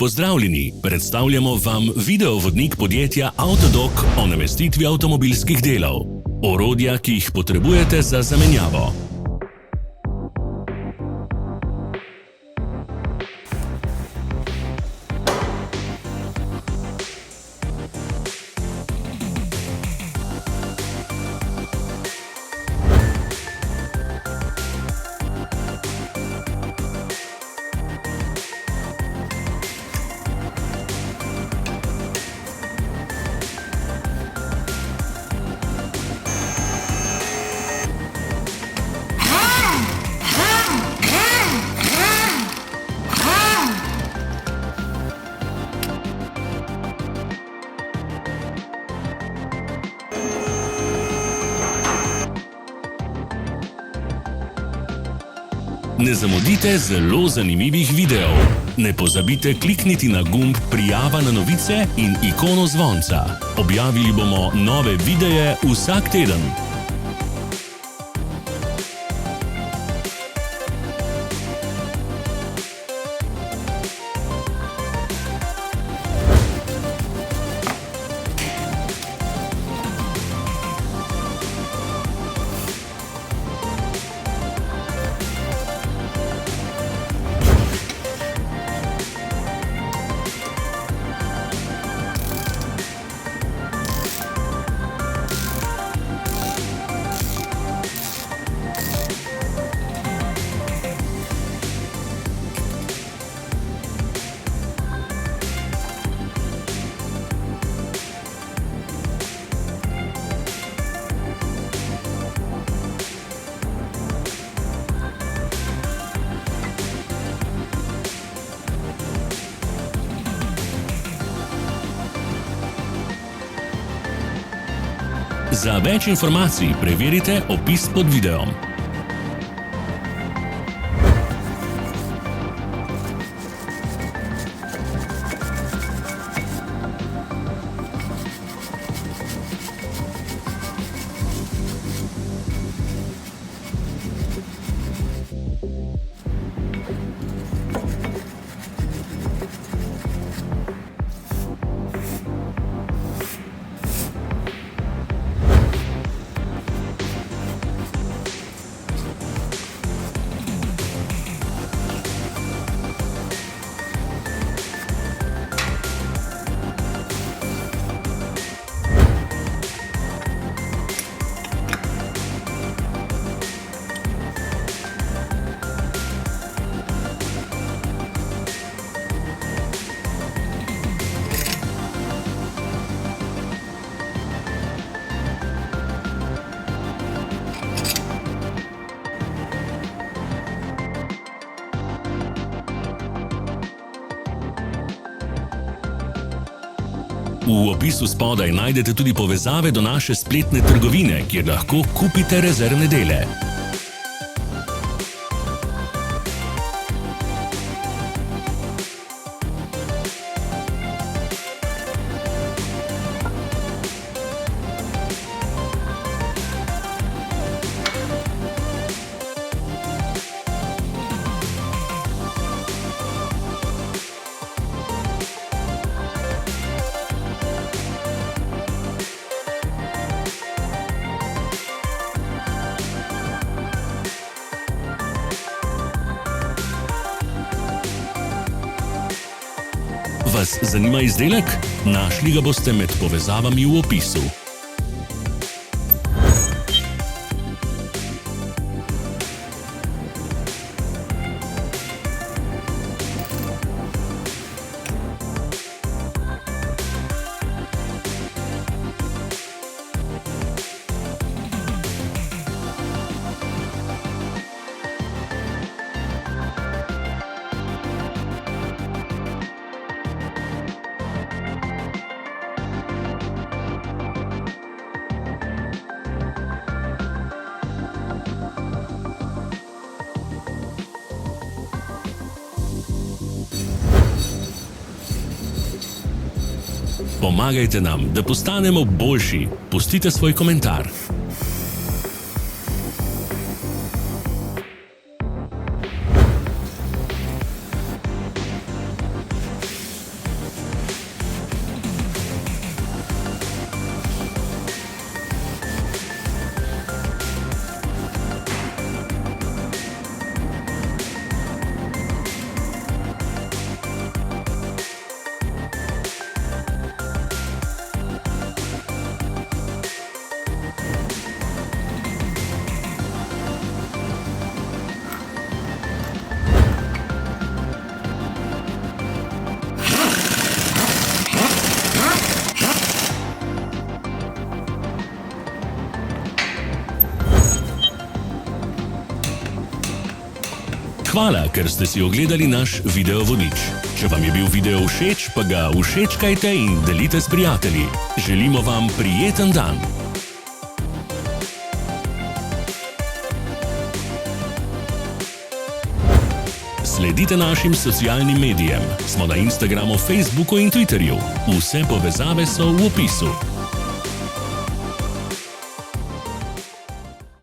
Pozdravljeni, predstavljamo vam videovodnik podjetja Avtodok o namestitvi avtomobilskih delov. Orodja, ki jih potrebujete za zamenjavo. Ne zamudite zelo zanimivih videov. Ne pozabite klikniti na gumb Prijava na novice in ikono zvonca. Objavili bomo nove videe vsak teden. Za več informacij preverite opis pod videom. V opisu spodaj najdete tudi povezave do naše spletne trgovine, kjer lahko kupite rezervne dele. Vas zanima izdelek? Našli ga boste med povezavami v opisu. Pomagajte nam, da postanemo boljši. Pustite svoj komentar. Hvala, ker ste si ogledali naš video vodič. Če vam je bil video všeč, pa ga všečkajte in delite s prijatelji. Želimo vam prijeten dan! Sledite našim socialnim medijem. Smo na Instagramu, Facebooku in Twitterju. Vse povezave so v opisu.